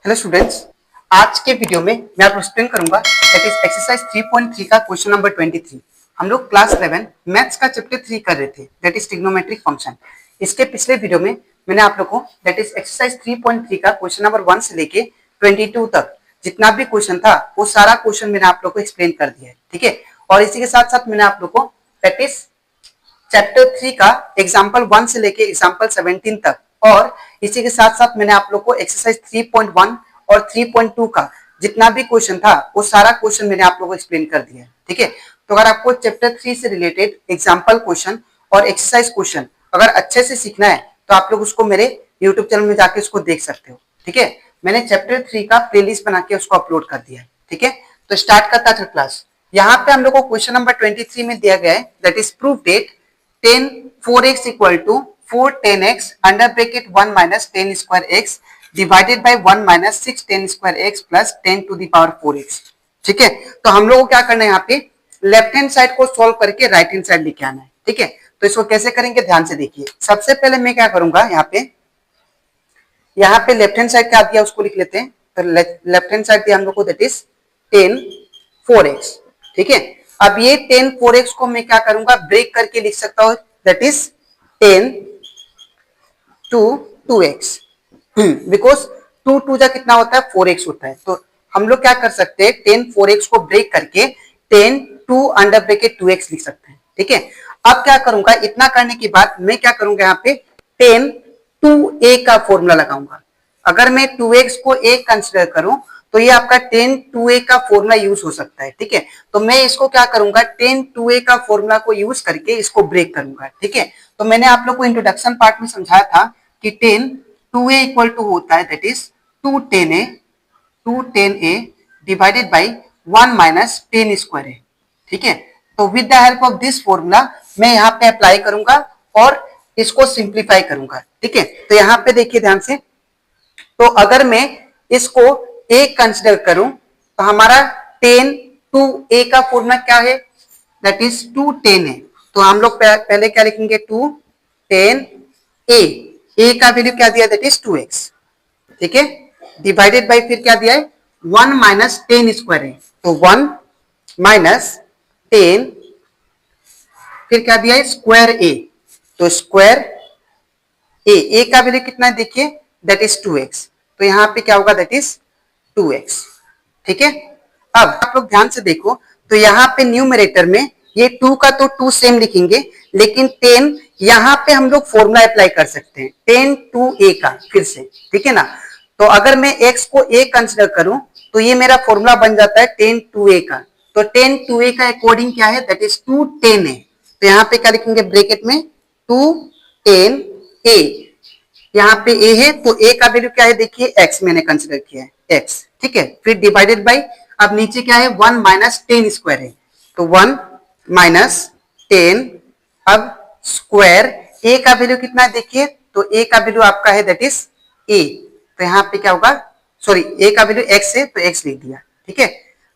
Hello students, आज के video में मैं आपको एक्सप्लेन करूंगा दैट इज एक्सरसाइज 3.3 का क्वेश्चन नंबर 23। हम लोग क्लास 11 मैथ्स का चैप्टर 3 कर रहे थे दैट इज ट्रिग्नोमेट्रिक फंक्शन। इसके पिछले वीडियो में मैंने आप लोग को दैट इज एक्सरसाइज 3.3 का क्वेश्चन नंबर 1 से लेके 22 तक जितना भी क्वेश्चन था वो सारा क्वेश्चन मैंने आप लोग को एक्सप्लेन कर दिया है, ठीक है। और इसी के साथ साथ मैंने आप लोग को दैट इज चैप्टर 3 का एग्जाम्पल 1 से लेके एग्जाम्पल 17 तक और इसी के साथ साथ मैंने आप लोग को एक्सरसाइज 3.1 और 3.2 का जितना भी क्वेश्चन था वो सारा क्वेश्चन मैंने आप लोगों को एक्सप्लेन कर दिया है, ठीक है। तो अगर आपको चैप्टर 3 से रिलेटेड एग्जाम्पल क्वेश्चन और एक्सरसाइज क्वेश्चन अगर अच्छे से सीखना है तो आप लोग उसको मेरे यूट्यूब चैनल में जाके उसको देख सकते हो, ठीक है। मैंने चैप्टर 3 का प्लेलिस्ट बना के उसको अपलोड कर दिया है, ठीक है। तो स्टार्ट करता था क्लास। यहाँ पे हम लोग को क्वेश्चन नंबर 23 में दिया गया है that is prove that 10 4x equal to 4 10x under bracket 1 minus 10 square x divided by 1 माइनस 6 10 square x plus 10 to the power 4x, ठीक है। तो हम लोगों को क्या करना है, यहाँ पे लेफ्ट हैंड साइड को सॉल्व करके राइट हैंड साइड लेके आना है, ठीक है। तो इसको कैसे करेंगे ध्यान से देखिए। सबसे पहले मैं क्या करूंगा, यहाँ पे लेफ्ट हैंड साइड क्या दिया उसको लिख लेते हैं। तो लेफ्ट हैंड साइड दिया हम लोग को दैट इज 10 4x, ठीक है। अब ये 10 4x को मैं क्या करूंगा, ब्रेक करके लिख सकता हूं that is 10 to 2x, because 2 2 जा कितना होता है 4x होता है। तो हम लोग क्या कर सकते हैं 10 4x को ब्रेक करके 10 2 अंडर ब्रैकेट 2x लिख सकते हैं, ठीक है। अब क्या करूंगा, इतना करने के बाद मैं क्या करूंगा, यहाँ पे 10 2a का फॉर्मूला लगाऊंगा। अगर मैं 2x को a कंसिडर करूं तो ये आपका 10 2a का फॉर्मूला यूज हो सकता है, ठीक है। तो मैं इसको क्या करूंगा 10 2a का फॉर्मूला को यूज करके इसको ब्रेक करूंगा, ठीक है। तो मैंने आप लोग को इंट्रोडक्शन पार्ट में समझाया था कि 10 2a इक्वल टू होता है that is 2 10a divided by 1 minus 10 square है, ठीक है। तो with the help of this formula मैं यहाँ पे अप्लाई करूंगा और इसको सिंप्लीफाई करूंगा, ठीक है। तो यहाँ पे देखिए ध्यान से, तो अगर मैं इसको a कंसिडर करूं तो हमारा 10 2a का फॉर्मूला क्या है दैट इज 2 10 है। तो हम लोग पहले क्या लिखेंगे 2 10 a का वैल्यू क्या दिया दैट इज 2x, ठीक है। डिवाइडेड बाई फिर क्या दिया है 1 माइनस 10 स्क्वायर है, तो 1 माइनस 10 फिर क्या दिया है स्क्वायर a, तो स्क्वायर a का वैल्यू कितना है देखिए दैट इज 2x। तो यहाँ पे क्या होगा दैट इज 2x, ठीक है। अब आप लोग ध्यान से देखो, तो यहाँ पे न्यूमरेटर में ये 2 का तो 2 सेम लिखेंगे, लेकिन 10 यहाँ पे हम लोग फॉर्मूला अप्लाई कर सकते हैं 10 2a का फिर से, ठीक है ना। तो अगर मैं x को a कंसिडर करूं तो ये मेरा फॉर्मूला बन जाता है 10 2a का। तो 10 2a का अकॉर्डिंग क्या है दैट इज 2 10 है। तो यहाँ पे क्या लिखेंगे ब्रैकेट में 2 10 a, यहाँ पे a है तो a का वैल्यू क्या है देखिए x मैंने कंसिडर किया है x, ठीक है। फिर डिवाइडेड बाई अब नीचे क्या है 1 माइनस 10 स्क्वायर है, तो 1 माइनस 10 अब स्क्वायर a का वैल्यू कितना है देखिए, तो a का वैल्यू आपका है दैट इज a। तो यहाँ पे क्या होगा, सॉरी a का वैल्यू x है तो x लिख दिया, ठीक है।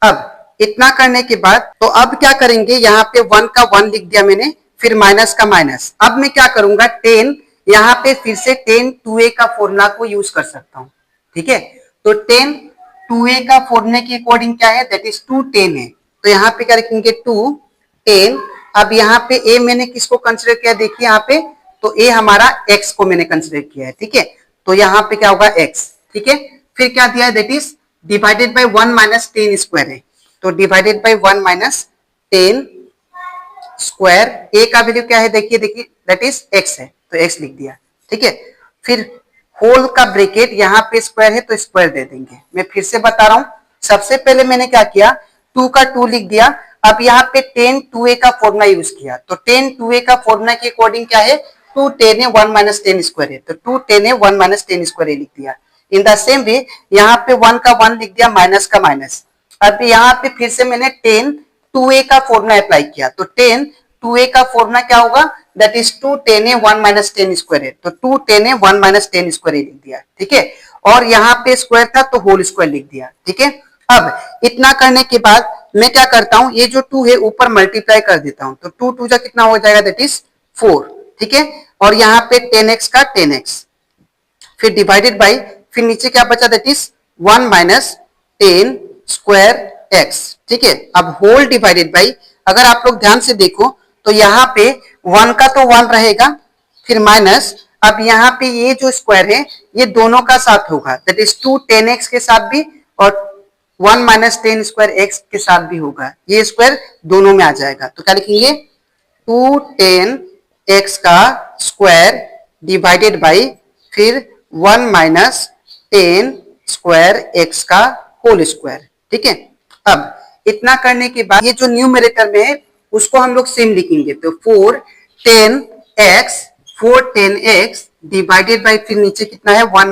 अब इतना करने के बाद तो अब क्या करेंगे, यहाँ पे 1 का 1 लिख दिया मैंने, फिर माइनस का माइनस। अब मैं क्या करूंगा 10 यहाँ पे फिर से 10 2a का फॉर्मूला को यूज कर सकता हूँ, ठीक है। तो 10 2a का फॉर्मूले के अकॉर्डिंग क्या है दैट इज 2 10 है। तो यहाँ पे क्या लिखेंगे 2 10। अब यहाँ पे a मैंने किसको कंसिडर किया देखिए यहाँ पे, तो a हमारा x को मैंने कंसिडर किया है, ठीक है। तो यहाँ पे क्या होगा x, ठीक है। फिर क्या दिया है that is divided by 1 minus 10 square है, तो divided by 1 minus 10 square a का वैल्यू क्या है देखिए दैट इज x है तो x लिख दिया, ठीक है। फिर होल का ब्रैकेट यहाँ पे स्क्वायर है तो स्क्वायर दे देंगे। मैं फिर से बता रहा हूँ, सबसे पहले मैंने क्या किया 2 का 2 लिख दिया। अब यहाँ पे 10 2a का फॉर्मूला यूज किया, तो 10 2a का फॉर्मूला के अकॉर्डिंग क्या है 2 10 है 1 माइनस 10 स्क्वायर है, तो 2 10 है 1 माइनस 10 स्क्वायर लिख दिया। इन द सेम वे यहाँ पे 1 का 1 लिख दिया माइनस का माइनस। अब यहाँ पे फिर से मैंने 10 2a का फॉर्मूला अप्लाई किया, तो 10 2a का फॉर्मूला क्या होगा दैट इज 2 10 है 1 माइनस 10 स्क्वायर है, तो 2 10 है 1 माइनस 10 स्क्वायर लिख दिया, ठीक है। और यहाँ पे स्क्वायर था तो होल स्क्वायर लिख दिया, ठीक है। अब इतना करने के बाद मैं क्या करता हूँ, ये जो 2 है ऊपर मल्टीप्लाई कर देता हूँ, तो 2 2 जा कितना हो जाएगा दैट इज 4, ठीक है। और यहाँ पे 10x का 10x फिर डिवाइडेड बाई फिर नीचे क्या बचा that is 1 minus 10 square x. ठीक है, अब होल डिवाइडेड बाई, अगर आप लोग ध्यान से देखो तो यहाँ पे 1 का तो 1 रहेगा, फिर माइनस, अब यहाँ पे ये जो स्क्वायर है ये दोनों का साथ होगा, दैट इज 2 10x के साथ भी और 1 माइनस 10 स्क्वायर एक्स के साथ भी होगा, ये स्क्वायर दोनों में आ जाएगा। तो क्या लिखेंगे, 2 10 एक्स का स्क्वायर डिवाइडेड बाई फिर 1 माइनस 10 स्क्वायर एक्स का होल स्क्वायर। ठीक है, अब इतना करने के बाद ये जो न्यूमरेटर में है उसको हम लोग सेम लिखेंगे, तो 4 10 एक्स डिवाइडेड बाई फिर नीचे कितना है 1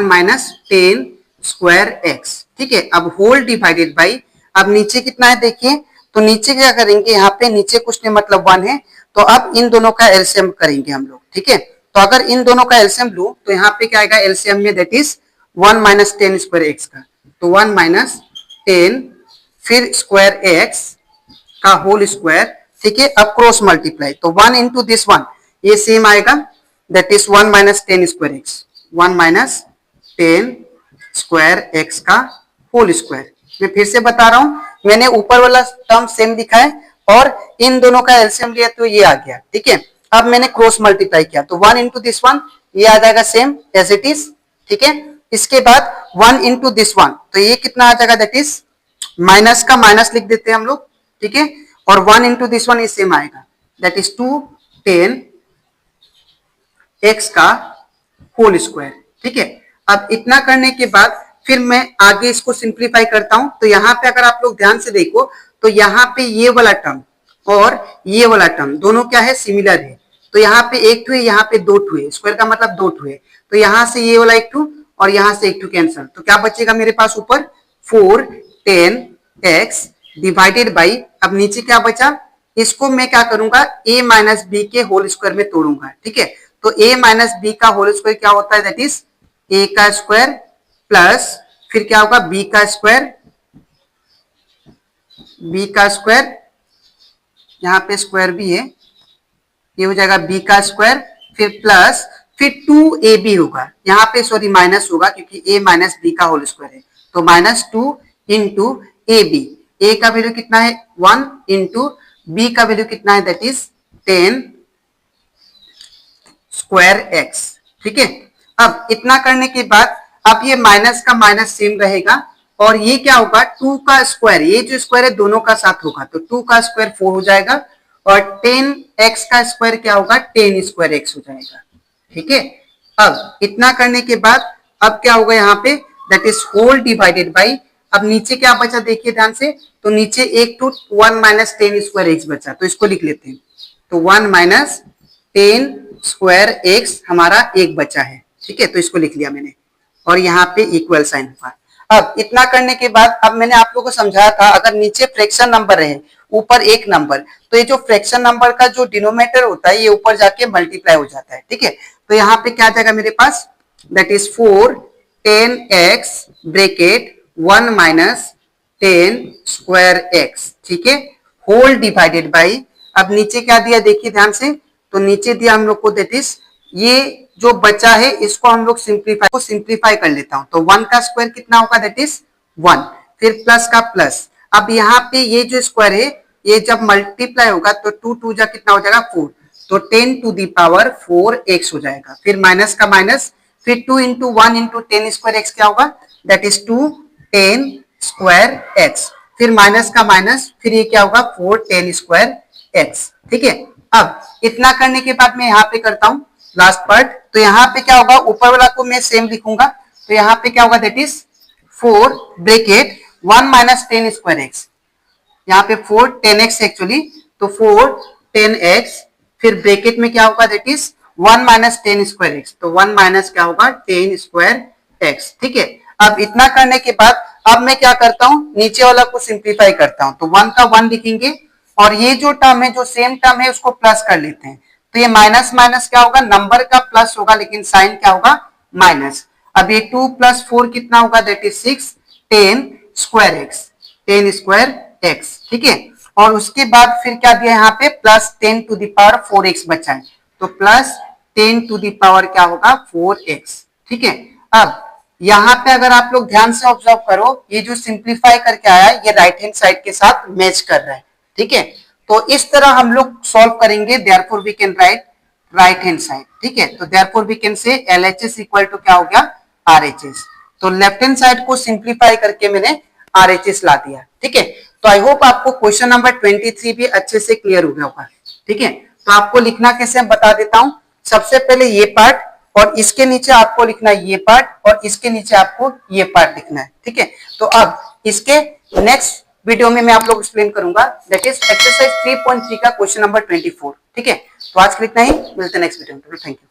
माइनस 10 स्क्वायर एक्स। ठीक है, अब होल डिवाइडेड बाई, अब नीचे कितना है देखिए, तो नीचे क्या करेंगे, यहाँ पे नीचे कुछ नहीं मतलब 1 है, तो अब इन दोनों का एलसीएम करेंगे हम लोग। ठीक है, तो अगर इन दोनों का एलसीएम लूं तो यहाँ पे क्या आएगा एलसीएम में, that is 1 minus 10 square x का, तो 1 माइनस 10 फिर स्क्वायर एक्स का होल स्क्वायर। ठीक है, अब क्रॉस मल्टीप्लाई, तो 1 इंटू दिस 1 ये सेम आएगा, that is 1 minus 10 square x, 1 minus 10 square x का होल स्क्वायर। मैं फिर से बता रहा हूं, मैंने ऊपर वाला टर्म सेम लिखा है और इन दोनों का एलसीएम लिया तो ये आ गया। ठीक है, अब मैंने क्रॉस मल्टीप्लाई किया तो 1 इंटू दिस 1 ये आ जाएगा सेम एज इट इज। ठीक है, इसके बाद 1 इंटू दिस 1 तो ये कितना आ जाएगा, दैट इज माइनस का माइनस लिख देते हैं हम लोग। ठीक है, और 1 इंटू दिस 1 ये सेम आएगा, दैट इज 2 10 एक्स का होल स्क्वायर। ठीक है, अब इतना करने के बाद फिर मैं आगे इसको सिंप्लीफाई करता हूं, तो यहाँ पे अगर आप लोग ध्यान से देखो तो यहाँ पे ये वाला टर्म और ये वाला टर्म दोनों क्या है, सिमिलर है, तो यहाँ पे एक टू है, यहाँ पे दो टू है, स्क्वायर का मतलब दो टू है, तो यहाँ से ये वाला एक टू और यहाँ से एक टू कैंसल, तो क्या बचेगा मेरे पास ऊपर 4 10 एक्स डिवाइडेड बाई, अब नीचे क्या बचा, इसको मैं क्या करूंगा a माइनस बी के होल स्क्वायर में तोड़ूंगा। ठीक है, तो a माइनस बी का होल स्क्वायर क्या होता है, दैट इज a का स्क्वायर प्लस फिर क्या होगा b का स्क्वायर, यहाँ पे स्क्वायर भी है, ये हो जाएगा b का स्क्वायर फिर प्लस फिर 2ab होगा, यहाँ पे सॉरी माइनस होगा क्योंकि a माइनस बी का होल स्क्वायर है, तो माइनस 2 इंटू ab, a का वैल्यू कितना है 1 इंटू b का वैल्यू कितना है, दैट इज 10 स्क्वायर एक्स। ठीक है, अब इतना करने के बाद अब ये माइनस का माइनस सेम रहेगा और ये क्या होगा 2 का स्क्वायर, ये जो स्क्वायर है दोनों का साथ होगा, तो 2 का स्क्वायर 4 हो जाएगा और 10 एक्स का स्क्वायर क्या होगा 10 स्क्वायर एक्स हो जाएगा। ठीक है, अब इतना करने के बाद अब क्या होगा यहाँ पे, that is whole divided by, अब नीचे क्या बचा देखिए ध्यान से, तो नीचे एक टू 1 माइनस 10 स्क्वायर एक्स बचा, तो इसको लिख लेते हैं, तो 1 माइनस 10 स्क्वायर एक्स हमारा एक बचा है। ठीक है, तो इसको लिख लिया मैंने और यहाँ पे इक्वल साइन हुआ। अब इतना करने के बाद अब मैंने आप लोगों को समझाया था अगर नीचे फ्रैक्शन नंबर रहे ऊपर एक नंबर, तो ये जो फ्रैक्शन नंबर का जो डिनोमिनेटर होता है ये ऊपर जाके मल्टीप्लाई हो जाता है। ठीक है, तो यहाँ पे क्या आ जाएगा मेरे पास, that is 4 10 x bracket 1 minus 10 square x. ठीक है, होल डिवाइडेड बाई, अब नीचे क्या दिया देखिए ध्यान से, तो नीचे दिया हम लोग को दैट इज ये जो बचा है इसको हम लोग सिंप्लीफाई कर लेता हूं, तो 1 का स्क्वायर कितना होगा, दैट इज 1 फिर प्लस का प्लस, अब यहाँ पे ये जो स्क्वायर है ये जब मल्टीप्लाई होगा तो 2 2 जा कितना हो जाएगा 4, तो 10 टू दी पावर 4 एक्स हो जाएगा, फिर माइनस का माइनस फिर 2 इंटू 1 इंटू 10 स्क्वायर एक्स क्या होगा, दैट इज 2 10 स्क्वायर एक्स, फिर माइनस का माइनस फिर ये क्या होगा 4 10 स्क्वायर एक्स। ठीक है, अब इतना करने के बाद मैं यहाँ पे करता हूँ लास्ट पार्ट, तो यहाँ पे क्या होगा ऊपर वाला को मैं सेम लिखूंगा, तो यहाँ पे क्या होगा that is 4 bracket 1 minus 10 square x, यहाँ पे 4 10 एक्स एक्चुअली, तो 4 10 एक्स फिर ब्रैकेट में क्या होगा that is 1 minus 10 square x, तो 1 माइनस क्या होगा 10 स्क्वायर एक्स। ठीक है, अब इतना करने के बाद अब मैं क्या करता हूँ नीचे वाला को सिंप्लीफाई करता हूँ, तो 1 का 1 लिखेंगे और ये जो टर्म है जो सेम टर्म है उसको प्लस कर लेते हैं, तो ये माइनस माइनस क्या होगा नंबर का प्लस होगा लेकिन साइन क्या होगा माइनस, अब ये 2 प्लस 4 कितना होगा that is 6 10 square x 10 square x. ठीक है, और उसके बाद फिर क्या दिया यहाँ पे plus 10 to the power 4x बचा है, तो प्लस 10 टू द पावर क्या होगा 4x। ठीक है, अब यहाँ पे अगर आप लोग ध्यान से ऑब्जर्व करो, ये जो सिंप्लीफाई करके आया है ये राइट हैंड साइड के साथ मैच कर रहा है, ठीक है। तो इस तरह हम लोग सॉल्व करेंगे, therefore we can write right hand side, ठीक है। तो therefore we can say LHS equal to क्या हो गया, RHS। तो लेफ्ट हैंड साइड को सिंप्लीफाई करके मैंने RHS ला दिया, ठीक है। तो आई होप आपको क्वेश्चन नंबर 23 भी अच्छे से क्लियर हो गया होगा, ठीक है। तो आपको लिखना कैसे मैं बता देता हूं। सबसे पहले ये पार्ट, और इसके नीचे आपको लिखना है ये पार्ट, और इसके नीचे आपको ये पार्ट लिखना है, ठीक है। तो अब इसके नेक्स्ट वीडियो में मैं आप लोग एक्सप्लेन करूंगा, दैट इज एक्सरसाइज 3.3 का क्वेश्चन नंबर 24, ठीक है। तो आज के लिए इतना ही, मिलते हैं नेक्स्ट वीडियो में। Thank you.